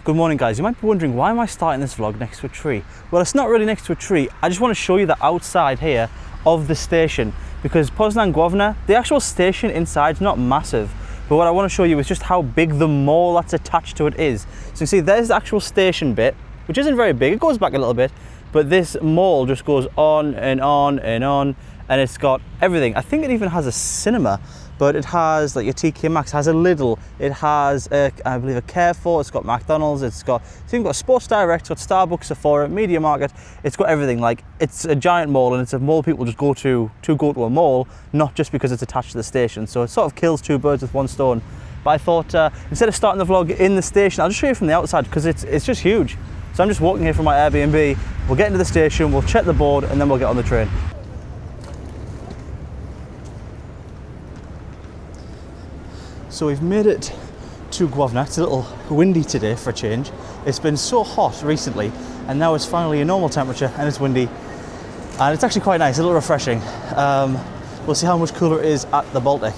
Good morning guys, you might be wondering why am I starting this vlog next to a tree? Well, it's not really next to a tree, I just want to show you the outside here of the station, because Poznan główny, the actual station inside is not massive, but what I want to show you is just how big the mall that's attached to it is. So you see there's the actual station bit, which isn't very big, it goes back a little bit, but this mall just goes on and on and on, and it's got everything. I think it even has a cinema, but it has like your TK Maxx, has a Lidl, it has I believe a Carrefour, it's got McDonald's, it's even got a Sports Direct, it's got Starbucks, Sephora, Media Market, it's got everything. Like, it's a giant mall, and it's a mall people just go to a mall, not just because it's attached to the station. So it sort of kills two birds with one stone. But I thought instead of starting the vlog in the station, I'll just show you from the outside, because it's just huge. So I'm just walking here from my Airbnb, we'll get into the station, we'll check the board, and then we'll get on the train. So we've made it to Główny. It's a little windy today for a change. It's been so hot recently, and now it's finally a normal temperature and it's windy. And it's actually quite nice, a little refreshing. We'll see how much cooler it is at the Baltic.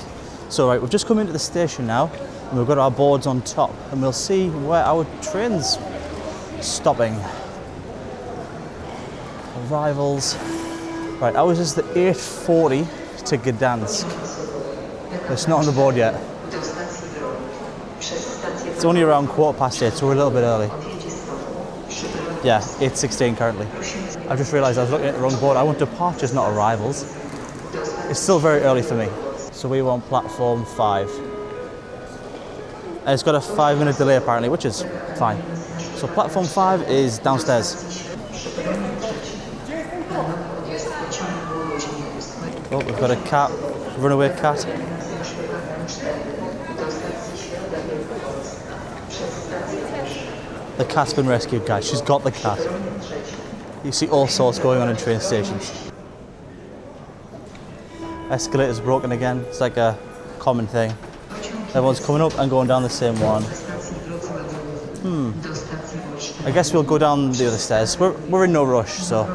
So right, we've just come into the station now, and we've got our boards on top, and we'll see where our train's stopping. Arrivals. Right, ours is the 8:40 to Gdansk. It's not on the board yet. It's only around 8:15, so we're a little bit early. Yeah, 8:16 currently. I've just realised I was looking at the wrong board. I want departures, not arrivals. It's still very early for me. So we want platform 5. And it's got a 5-minute delay apparently, which is fine. So platform 5 is downstairs. Oh, we've got a cat, runaway cat. The cat's been rescued, guys. She's got the cat. You see all sorts going on in train stations. Escalator's broken again. It's like a common thing. Everyone's coming up and going down the same one. I guess we'll go down the other stairs. We're in no rush, so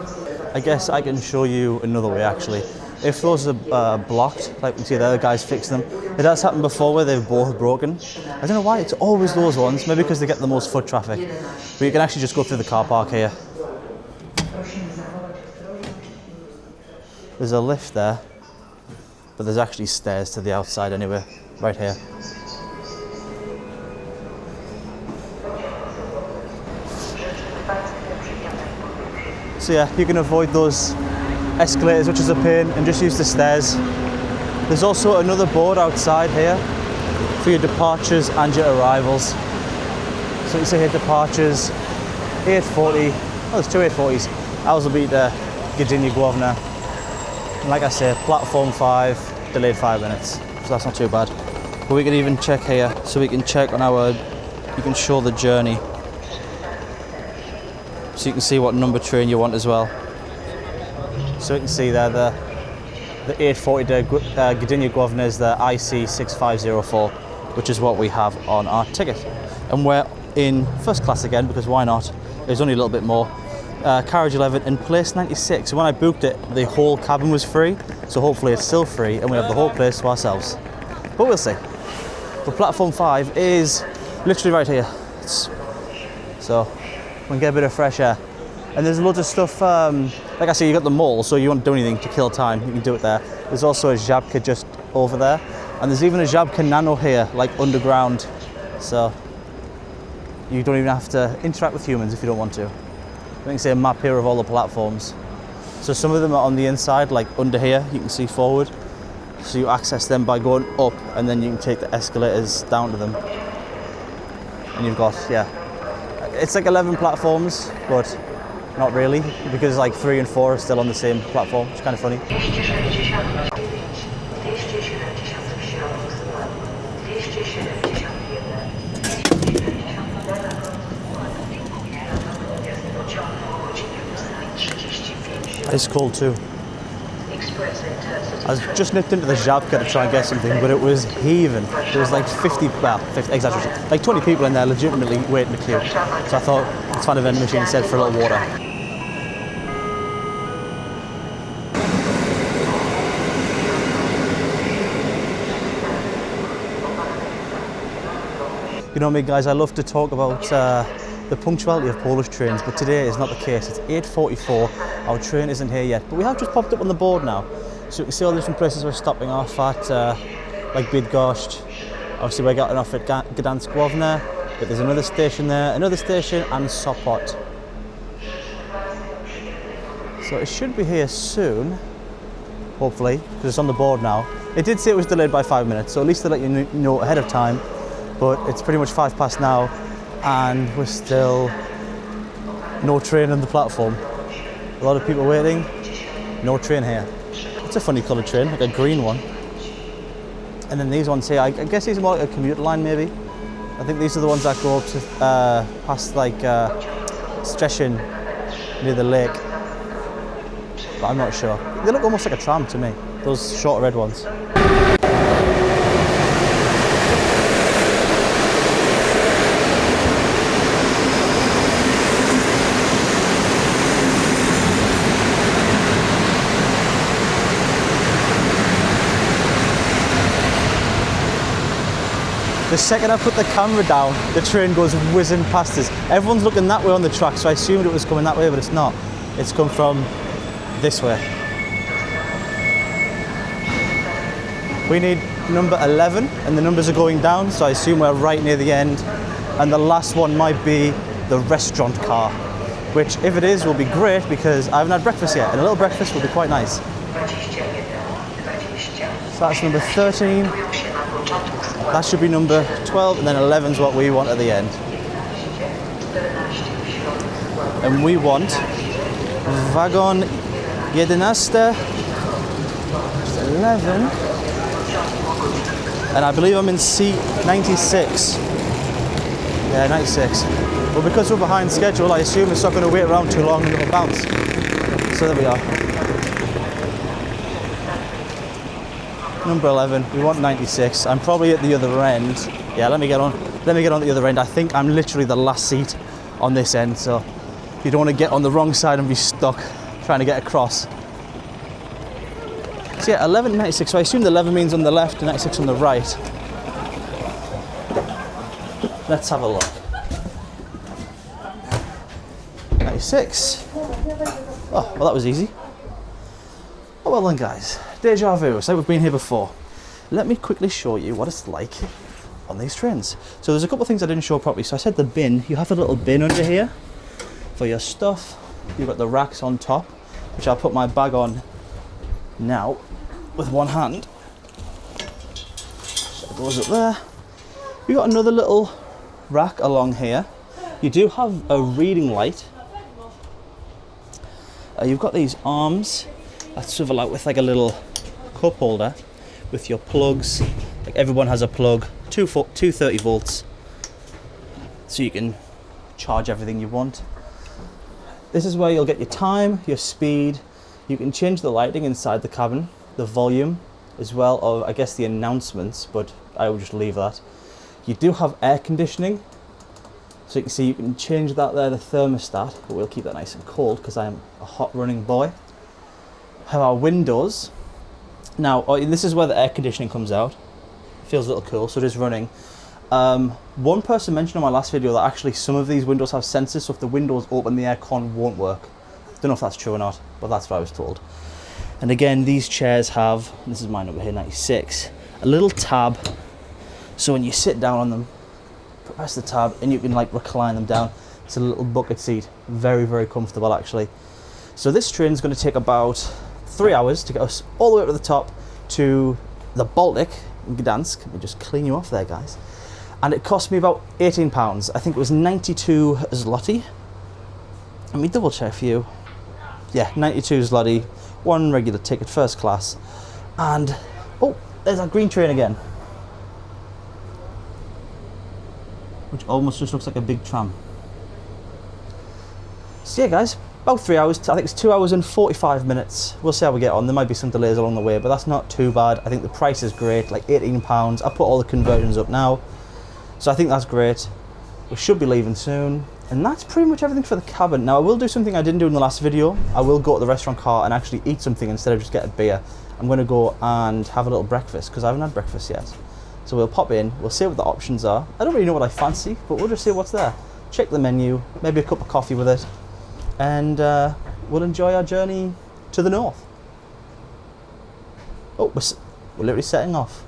I guess I can show you another way actually. If those are blocked, like we see the other guys fix them. It has happened before where they've both broken. I don't know why it's always those ones, maybe because they get the most foot traffic. But you can actually just go through the car park here. There's a lift there, but there's actually stairs to the outside anyway, right here. So yeah, you can avoid those escalators, which is a pain, and just use the stairs. There's also another board outside here for your departures and your arrivals. So you see here departures, 8:40, oh there's two 8:40s. Ours will be to Gdynia główny. And like I say, platform 5, delayed 5 minutes, so that's not too bad. But we can even check here, so we can check on our, you can show the journey. So you can see what number train you want as well. So you can see there the 8:40 to Gdynia główny is the IC6504, which is what we have on our ticket. And we're in first class again, because why not? There's only a little bit more. Carriage 11 in place 96. So when I booked it, the whole cabin was free, so hopefully it's still free and we have the whole place to ourselves. But we'll see. But platform 5 is literally right here. So we can get a bit of fresh air. And there's loads of stuff, like I say, you got the mall, so you want to do anything to kill time, you can do it there. There's also a Żabka just over there, and there's even a Żabka Nano here, like underground, so you don't even have to interact with humans if you don't want to. I can see a map here of all the platforms. So some of them are on the inside, like under here, you can see forward. So you access them by going up, and then you can take the escalators down to them. And you've got, yeah, it's like 11 platforms, but not really, because like 3 and 4 are still on the same platform, which is kind of funny. It's cold too. I just nipped into the Żabka to try and get something, but it was heaving. There was like 50, exaggeration, like 20 people in there legitimately waiting to queue. So I thought, let's find a vending machine instead for a little water. You know me, guys, I love to talk about the punctuality of Polish trains, but today is not the case. It's 8:44, our train isn't here yet, but we have just popped up on the board now. So you can see all the different places we're stopping off at, like Bydgoszcz. Obviously we're getting off at Gdansk, główny, but there's another station there, another station, and Sopot. So it should be here soon, hopefully, because it's on the board now. It did say it was delayed by 5 minutes, so at least they let you know ahead of time, but it's pretty much 5 past now, and we're still no train on the platform. A lot of people waiting, no train here. It's a funny coloured train, like a green one. And then these ones here, I guess these are more like a commuter line maybe. I think these are the ones that go up to past like Stettin near the lake. But I'm not sure. They look almost like a tram to me, those short red ones. The second I put the camera down, the train goes whizzing past us. Everyone's looking that way on the track, so I assumed it was coming that way, but it's not. It's come from this way. We need number 11, and the numbers are going down, so I assume we're right near the end. And the last one might be the restaurant car, which, if it is, will be great because I haven't had breakfast yet, and a little breakfast will be quite nice. So that's number 13. That should be number 12, and then 11 is what we want at the end. And we want wagon 11, 11, and I believe I'm in seat 96. Yeah, 96. But because we're behind schedule, I assume it's not going to wait around too long and it'll bounce. So there we are. Number 11, we want 96. I'm probably at the other end. Yeah, let me get on the other end. I think I'm literally the last seat on this end, so you don't want to get on the wrong side and be stuck trying to get across. So yeah, 11, 96. So I assume the 11 means on the left and 96 on the right. Let's have a look. 96. Oh, well that was easy. Oh well then guys. Deja vu, it's like we've been here before. Let me quickly show you what it's like on these trains. So there's a couple of things I didn't show properly. So I said the bin, you have a little bin under here for your stuff. You've got the racks on top, which I'll put my bag on now with one hand. So it goes up there. You've got another little rack along here. You do have a reading light. You've got these arms that swivel out with like a little cup holder with your plugs. Like everyone has a plug, 230 volts, so you can charge everything you want. This is where you'll get your time, your speed. You can change the lighting inside the cabin, the volume as well, or I guess the announcements, but I will just leave that. You do have air conditioning, so you can see you can change that there, the thermostat, but we'll keep that nice and cold because I am a hot running boy. Have our windows. Now, this is where the air conditioning comes out. It feels a little cool, so it is running. One person mentioned on my last video that actually some of these windows have sensors, so if the windows open, the aircon won't work. Don't know if that's true or not, but that's what I was told. And again, these chairs have, this is mine over here, 96, a little tab, so when you sit down on them, press the tab and you can like recline them down. It's a little bucket seat, very, very comfortable actually. So this train is going to take about 3 hours to get us all the way up to the top to the Baltic in Gdansk. Let me just clean you off there, guys. And it cost me about £18. I think it was 92 zloty. Let me double check for you. Yeah, 92 zloty, one regular ticket, first class. And, oh, there's that green train again. Which almost just looks like a big tram. So yeah, guys. About 3 hours, I think it's 2 hours and 45 minutes. We'll see how we get on. There might be some delays along the way, but that's not too bad. I think the price is great, like £18. I put all the conversions up now, so I think that's great. We should be leaving soon. And that's pretty much everything for the cabin. Now I will do something I didn't do in the last video. I will go to the restaurant car and actually eat something instead of just get a beer. I'm going to go and have a little breakfast because I haven't had breakfast yet. So we'll pop in, we'll see what the options are. I don't really know what I fancy, but we'll just see what's there. Check the menu, maybe a cup of coffee with it, and we'll enjoy our journey to the north. Oh, we're literally setting off.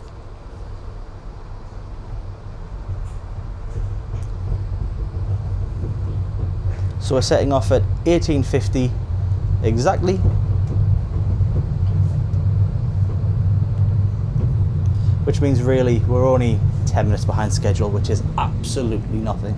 So we're setting off at 18:50 exactly. Which means really we're only 10 minutes behind schedule, which is absolutely nothing.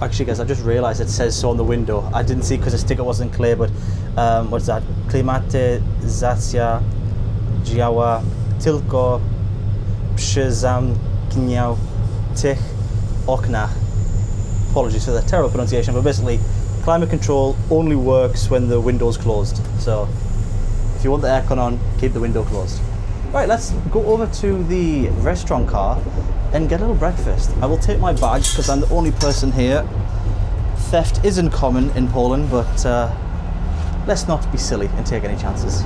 Actually guys, I just realised it says so on the window. I didn't see because the sticker wasn't clear, but what's that? Klimatyzacja działa tylko przy zamkniętych oknach. Apologies for the terrible pronunciation, but basically climate control only works when the window's closed. So if you want the aircon on, keep the window closed. Right, let's go over to the restaurant car and get a little breakfast. I will take my badge because I'm the only person here. Theft isn't common in Poland, but let's not be silly and take any chances.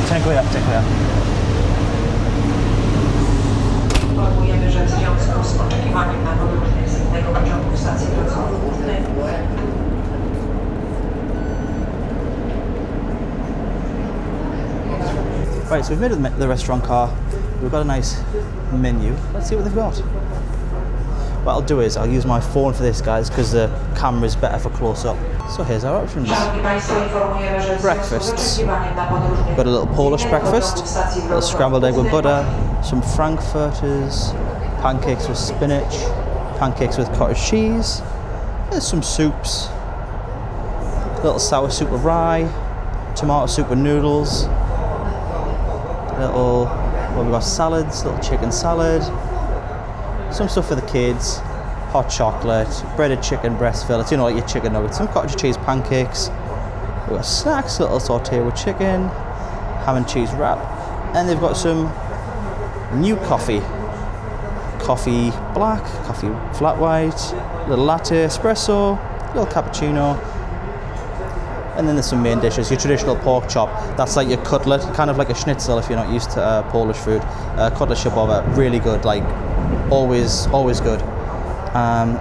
Dziękuję. Informujemy, że w związku z oczekiwaniem na podróżnych z innego pociągu w stacji Poznan główny. Right, so we've made it to the restaurant car. We've got a nice menu. Let's see what they've got. What I'll do is I'll use my phone for this, guys, because the camera is better for close up. So here's our options. Breakfasts. Got a little Polish breakfast, a little scrambled egg with butter, some frankfurters, pancakes with spinach, pancakes with cottage cheese. There's some soups. A little sour soup with rye, tomato soup with noodles. Little, well, we've got salads, little chicken salad, some stuff for the kids, hot chocolate, breaded chicken breast fillets, you know, like your chicken nuggets, some cottage cheese pancakes. We've got snacks, little saute with chicken, ham and cheese wrap, and they've got some new coffee. Coffee black, coffee flat white, little latte, espresso, little cappuccino. And then there's some main dishes, your traditional pork chop. That's like your cutlet, kind of like a schnitzel if you're not used to Polish food. Cutlet schabowa, really good, like always good.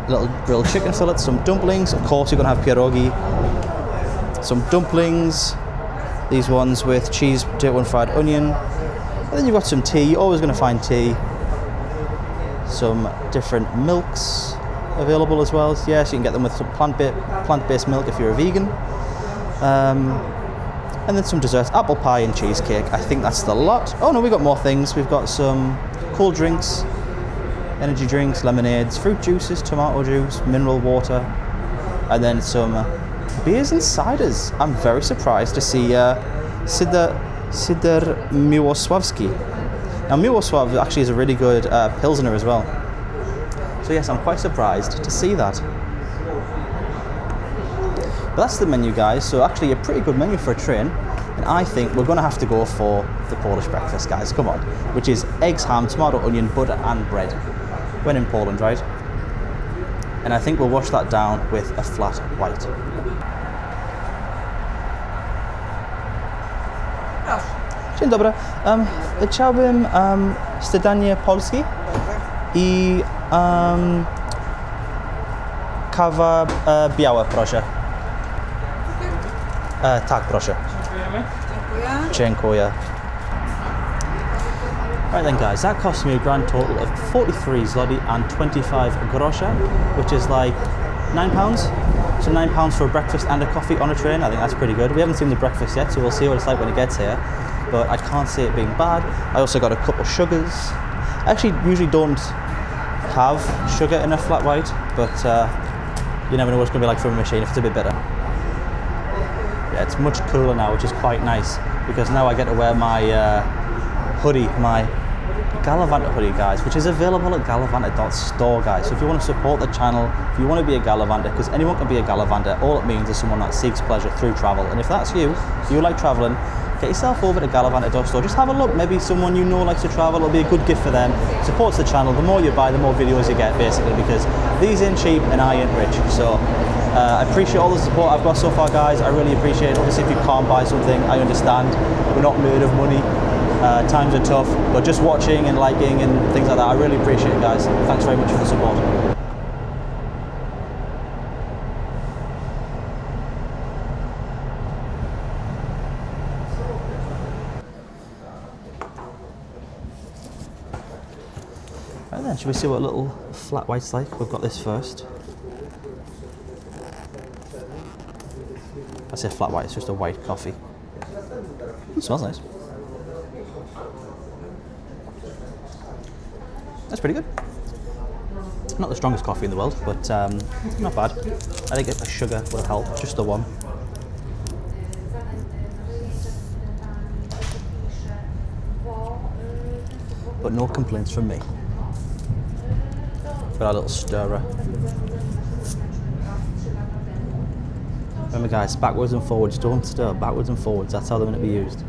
Little grilled chicken fillets, some dumplings. Of course, you're gonna have pierogi. Some dumplings. These ones with cheese, potato and fried onion. And then you've got some tea. You're always gonna find tea. Some different milks available as well. Yes, you can get them with some plant-based milk if you're a vegan. And then some desserts, apple pie and cheesecake. I think that's the lot. Oh no, we've got more things. We've got some cold drinks, energy drinks, lemonades, fruit juices, tomato juice, mineral water, and then some beers and ciders. I'm very surprised to see Cider Miłosławski. Now Miłosław actually is a really good Pilsner as well. So yes, I'm quite surprised to see that. But that's the menu, guys. So actually a pretty good menu for a train. And I think we're going to have to go for the Polish breakfast, guys. Come on. Which is eggs, ham, tomato, onion, butter and bread. When in Poland, right? And I think we'll wash that down with a flat white. Dzień dobry. Chciałbym śniadanie polskie i kawa biała, proszę. Tak, proszę. Dziękuję. Right then, guys, that cost me a grand total of 43 zloty and 25 grosze, which is like £9. So £9 for a breakfast and a coffee on a train. I think that's pretty good. We haven't seen the breakfast yet, so we'll see what it's like when it gets here. But I can't see it being bad. I also got a couple of sugars. I actually usually don't have sugar in a flat white, but you never know what it's going to be like from a machine if it's a bit bitter. Yeah, it's much cooler now, which is quite nice because now I get to wear my hoodie, my Galavanta hoodie, guys, which is available at galavanta.store, guys. So if you want to support the channel, if you want to be a Galavanta, because anyone can be a Galavanta, all it means is someone that seeks pleasure through travel. And if that's you, if you like traveling, get yourself over to galavanta.store. Just have a look. Maybe someone you know likes to travel. It'll be a good gift for them. Supports the channel. The more you buy, the more videos you get, basically, because these ain't cheap and I ain't rich. So I appreciate all the support I've got so far, guys. I really appreciate it. Obviously, if you can't buy something, I understand. We're not made of money. Times are tough, but just watching and liking and things like that, I really appreciate it, guys. Thanks very much for the support. Right then, should we see what little flat white's like? We've got this first. I say flat white, it's just a white coffee. It smells nice. That's pretty good. Not the strongest coffee in the world, but not bad. I think a sugar would have helped, just the one. But no complaints from me. Got our little stirrer. Remember, guys, backwards and forwards, don't stir. Backwards and forwards, that's how they're going to be used.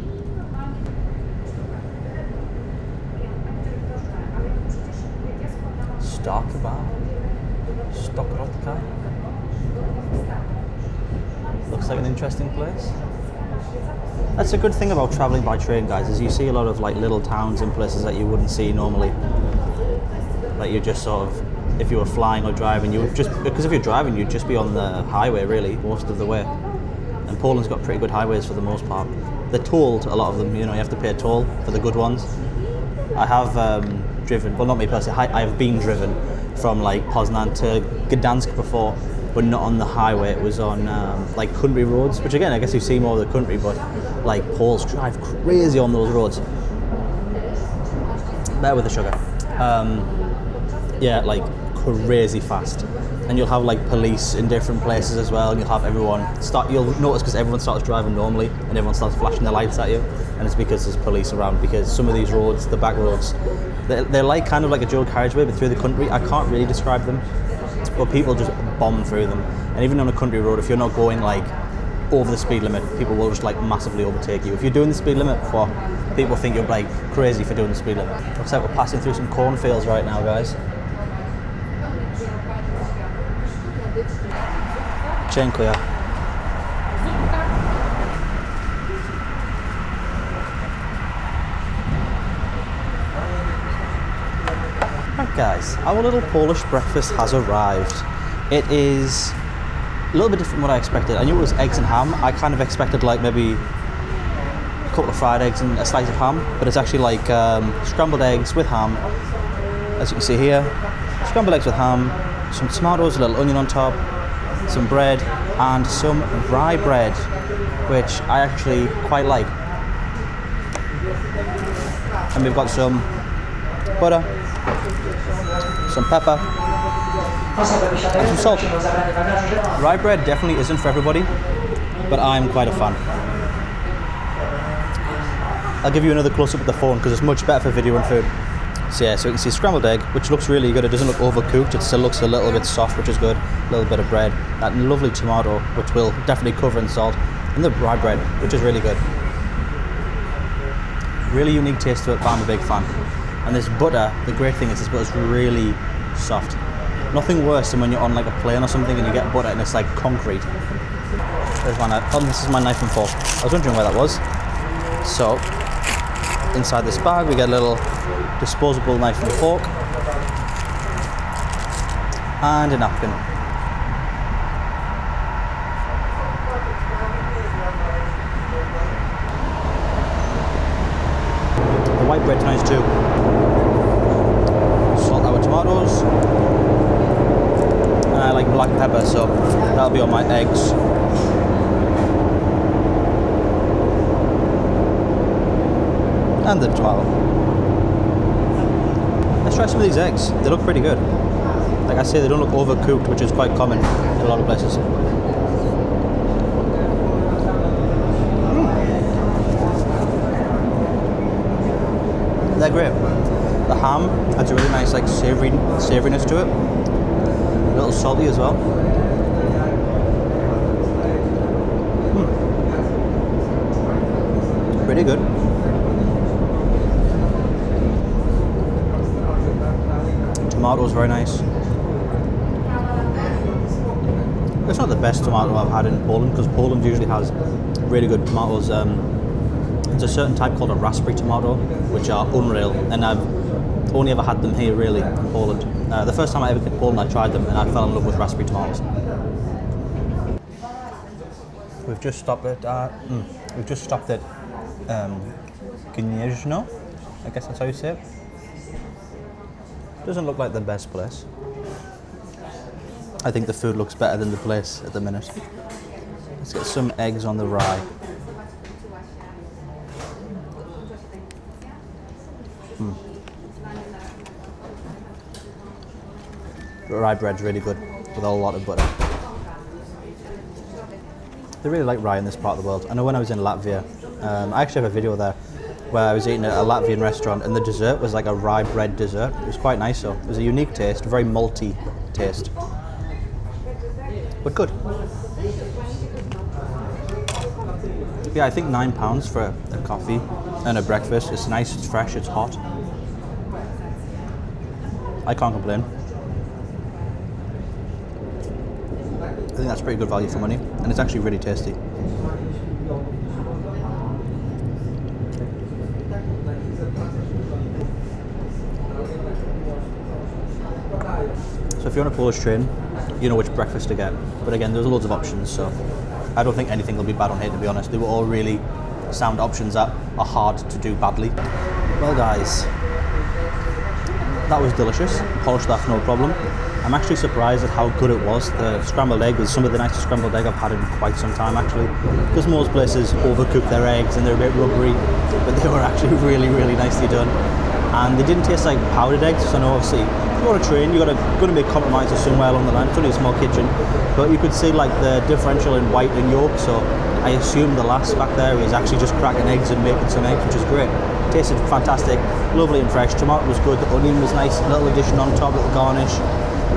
Stokrotka. Looks like an interesting place. That's a good thing about traveling by train, guys, is you see a lot of like little towns and places that you wouldn't see normally. Like you just sort of, if you were flying or driving, you would just, because if you're driving, you'd just be on the highway really most of the way. And Poland's got pretty good highways for the most part. They're tolled, a lot of them, you know, you have to pay a toll for the good ones. I have driven, well not me personally, I have been driven from like Poznan to Gdansk before, but not on the highway. It was on like country roads, which again I guess you see more of the country, but like Poles drive crazy on those roads. Bear with the sugar. Yeah, like crazy fast. And you'll have like police in different places as well, and you'll have everyone you'll notice because everyone starts driving normally and everyone starts flashing their lights at you, and it's because there's police around, because some of these roads, the back roads, they're like kind of like a dual carriageway but through the country. I can't really describe them, but people just bomb through them. And even on a country road, if you're not going like over the speed limit, people will just like massively overtake you. If you're doing the speed limit, people think you're like crazy for doing the speed limit. Looks like we're passing through some cornfields right now, guys. Chain clear. Right guys, our little Polish breakfast has arrived. It is a little bit different from what I expected. I knew it was eggs and ham. I kind of expected like maybe a couple of fried eggs and a slice of ham, but it's actually like scrambled eggs with ham, as you can see here. Scrambled eggs with ham, some tomatoes, a little onion on top, some bread, and some rye bread, which I actually quite like. And we've got some butter, some pepper, and some salt. Rye bread definitely isn't for everybody, but I'm quite a fan. I'll give you another close-up with the phone because it's much better for video and food. So yeah, so you can see scrambled egg, which looks really good. It doesn't look overcooked, it still looks a little bit soft, which is good. A little bit of bread, that lovely tomato, which will definitely cover in salt, and the rye bread, which is really good. Really unique taste to it, but I'm a big fan. And this butter, the great thing is this butter's really soft. Nothing worse than when you're on like a plane or something and you get butter and it's like concrete. There's my knife. Oh, this is my knife and fork. I was wondering where that was. So, inside this bag we get a little disposable knife and fork and a napkin. The white bread's nice too. Salt our tomatoes, and I like black pepper, so that'll be on my eggs. And the tomato. Let's try some of these eggs. They look pretty good. Like I say, they don't look overcooked, which is quite common in a lot of places. They're great. The ham adds a really nice like savouriness to it. A little salty as well. Pretty good. Tomatoes very nice. It's not the best tomato I've had in Poland because Poland usually has really good tomatoes. There's a certain type called a raspberry tomato, which are unreal, and I've only ever had them here really in Poland. The first time I ever came to Poland, I tried them and I fell in love with raspberry tomatoes. We've just stopped at Gniezno, I guess that's how you say it. Doesn't look like the best place. I think the food looks better than the place at the minute. Let's get some eggs on the rye. The rye bread's really good with a lot of butter. They really like rye in this part of the world. I know when I was in Latvia, I actually have a video there where I was eating at a Latvian restaurant and the dessert was like a rye bread dessert. It was quite nice though. It was a unique taste, very malty taste. But good. Yeah, I think £9 for a coffee and a breakfast. It's nice, it's fresh, it's hot. I can't complain. I think that's pretty good value for money, and it's actually really tasty. So if you're on a Polish train, you know which breakfast to get. But again, there's loads of options, so I don't think anything will be bad on here, to be honest. They were all really sound options that are hard to do badly. Well guys, that was delicious. Polish that no problem. I'm actually surprised at how good it was. The scrambled egg was some of the nicest scrambled egg I've had in quite some time actually. Because most places overcook their eggs and they're a bit rubbery, but they were actually really, really nicely done. And they didn't taste like powdered eggs, so I know obviously if you're on a train, you're going to make compromises somewhere along the line. It's only a small kitchen, but you could see like the differential in white and yolk, so I assume the lass back there is actually just cracking eggs and making some eggs, which is great. Tasted fantastic, lovely and fresh. Tomato was good, the onion was nice, little addition on top, little garnish,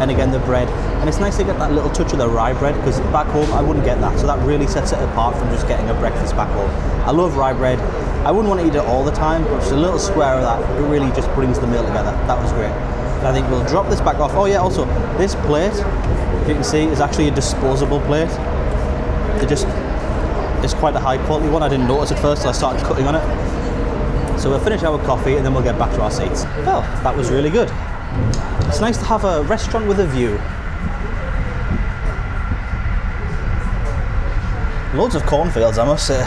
and again the bread. And it's nice to get that little touch of the rye bread, because back home I wouldn't get that, so that really sets it apart from just getting a breakfast back home. I love rye bread. I wouldn't want to eat it all the time, but just a little square of that, it really just brings the meal together. That was great. And I think we'll drop this back off. Oh yeah, also, this plate, if you can see, is actually a disposable plate. It's quite a high quality one. I didn't notice at first till I started cutting on it. So we'll finish our coffee and then we'll get back to our seats. Well, that was really good. It's nice to have a restaurant with a view. Loads of cornfields, I must say.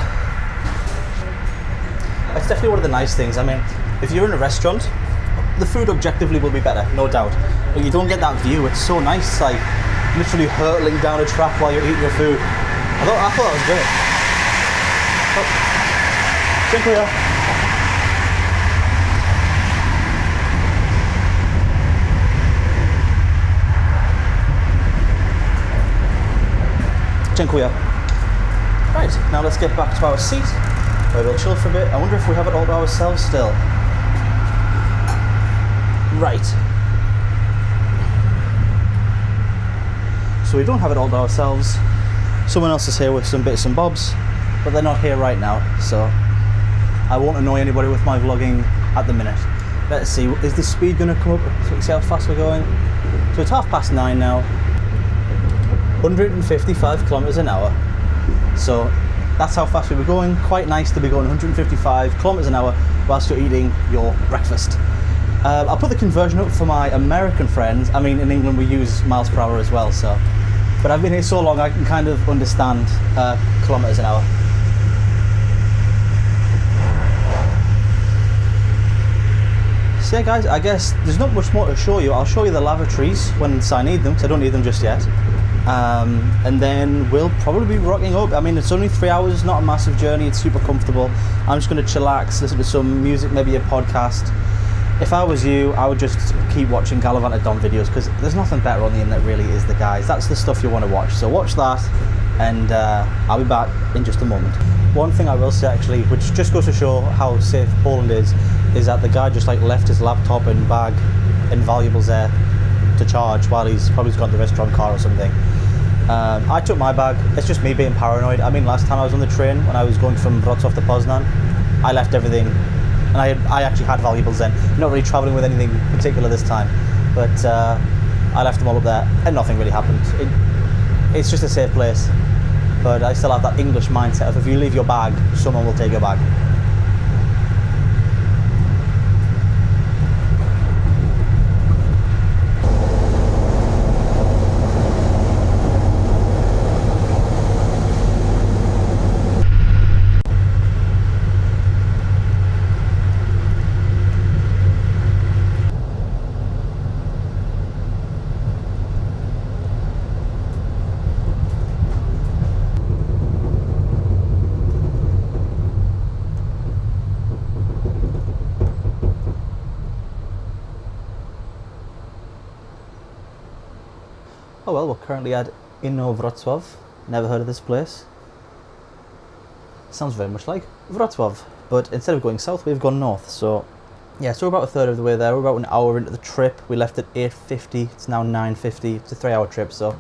That's definitely one of the nice things. I mean, if you're in a restaurant, the food objectively will be better, no doubt. But you don't get that view. It's so nice, like literally hurtling down a track while you're eating your food. I thought that was great. Oh. Dziękuję. Dziękuję. Right, now let's get back to our seat, where we'll chill for a bit. I wonder if we have it all to ourselves still. Right. So we don't have it all to ourselves. Someone else is here with some bits and bobs, but they're not here right now, so I won't annoy anybody with my vlogging at the minute. Let's see, is the speed going to come up so we can see how fast we're going? So it's 9:30 now. 155 kilometers an hour. So that's how fast we were going. Quite nice to be going 155 kilometers an hour whilst you're eating your breakfast. I'll put the conversion up for my American friends. I mean, in England we use miles per hour as well, so. But I've been here so long I can kind of understand kilometers an hour. So yeah guys, I guess there's not much more to show you. I'll show you the lavatories once I need them, because I don't need them just yet. And then we'll probably be rocking up. I mean, it's only 3 hours, it's not a massive journey, it's super comfortable. I'm just going to chillax, listen to some music, maybe a podcast. If I was you, I would just keep watching Gallivant at Don videos, because there's nothing better on the internet really, is the guys. That's the stuff you want to watch. So watch that, and I'll be back in just a moment. One thing I will say actually, which just goes to show how safe Poland is, is that the guy just like left his laptop and bag and valuables there to charge while he's probably gone to the restaurant car or something. I took my bag. It's just me being paranoid. I mean, last time I was on the train when I was going from Wrocław to Poznan, I left everything, and I actually had valuables then. Not really traveling with anything particular this time, but I left them all up there and nothing really happened. It's just a safe place, but I still have that English mindset of if you leave your bag, someone will take your bag. Oh well, we're currently at Wrocław. Never heard of this place. Sounds very much like Wrocław, but instead of going south, we've gone north. So yeah, so we're about a third of the way there. We're about an hour into the trip. We left at 8:50. It's now 9:50. It's a 3-hour trip, so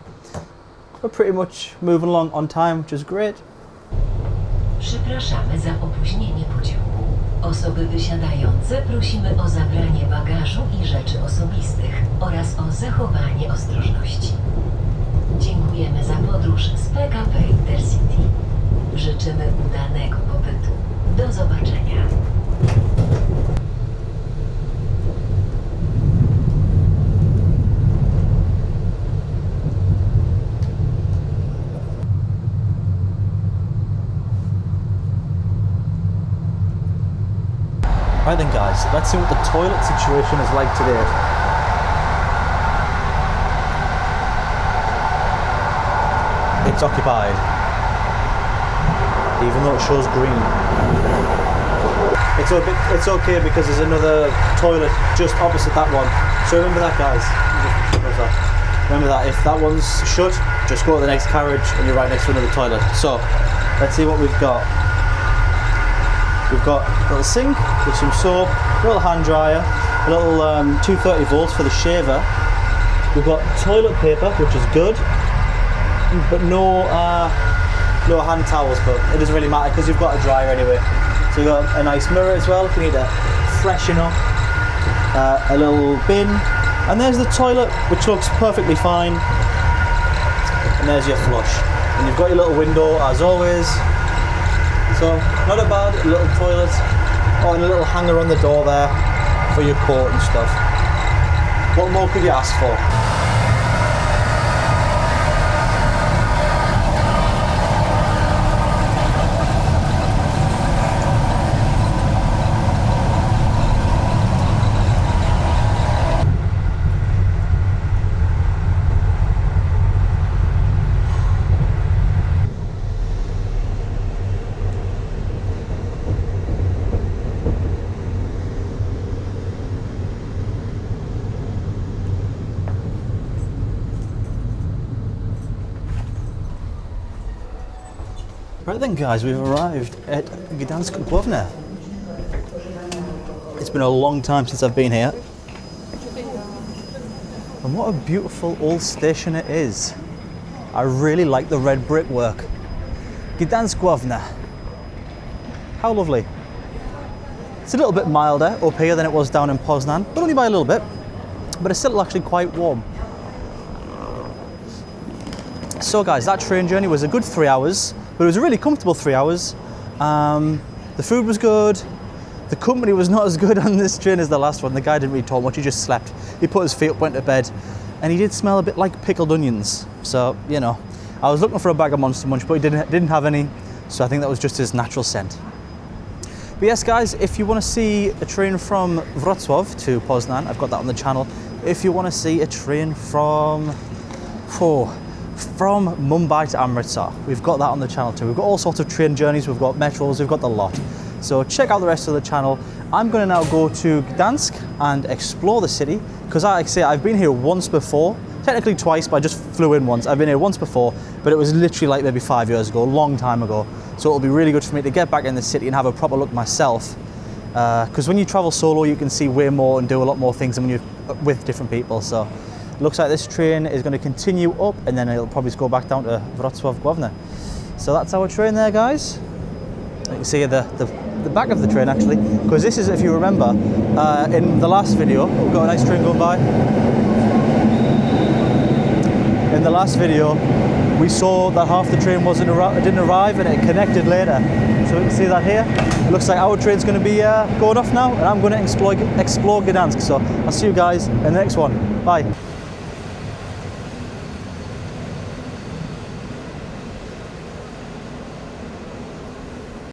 we're pretty much moving along on time, which is great. Przepraszamy za opóźnienie pociągu. Osoby wysiadające prosimy o zabranie bagażu i rzeczy osobistych oraz o zachowanie ostrożności. Dziękujemy za podróż z PKP Intercity. Życzymy udanego pobytu. Do zobaczenia. Right then guys, let's see what the toilet situation is like today. It's occupied, even though it shows green. It's okay because there's another toilet just opposite that one. So remember that, guys. Remember that, if that one's shut, just go to the next carriage and you're right next to another toilet. So, let's see what we've got. We've got a little sink with some soap, a little hand dryer, a little 230 volts for the shaver. We've got toilet paper, which is good, but no hand towels, but it doesn't really matter because you've got a dryer anyway. So you've got a nice mirror as well if you need to freshen up, a little bin, and there's the toilet, which looks perfectly fine, and there's your flush. And you've got your little window as always. So, not a bad little toilet. Oh, and a little hanger on the door there for your coat and stuff. What more could you ask for? Right then guys, we've arrived at Gdansk główny. It's been a long time since I've been here. And what a beautiful old station it is. I really like the red brickwork. Gdansk główny. How lovely. It's a little bit milder up here than it was down in Poznan, but only by a little bit. But it's still actually quite warm. So guys, that train journey was a good 3 hours. But it was a really comfortable 3 hours. The food was good. The company was not as good on this train as the last one. The guy didn't really talk much, he just slept. He put his feet up, went to bed, and he did smell a bit like pickled onions. So, you know, I was looking for a bag of Monster Munch, but he didn't have any, so I think that was just his natural scent. But yes, guys, if you want to see a train from Wrocław to Poznan, I've got that on the channel. If you want to see a train from Mumbai to Amritsar, we've got that on the channel too. We've got all sorts of train journeys, we've got metros, we've got the lot. So check out the rest of the channel. I'm going to now go to Gdansk and explore the city, because like I say, I've been here once before, technically twice, but I just flew in once. I've been here once before, but it was literally like maybe 5 years ago, a long time ago. So it'll be really good for me to get back in the city and have a proper look myself Because when you travel solo, you can see way more and do a lot more things than when you're with different people. So it looks like this train is going to continue up, and then it'll probably go back down to Wrocław Główny. So that's our train there, guys. You can see the back of the train actually, because this is, if you remember, in the last video, we've got a nice train going by. In the last video, we saw that half the train didn't arrive and it connected later. So we can see that here. It looks like our train's going to be going off now, and I'm going to explore Gdansk. So I'll see you guys in the next one. Bye.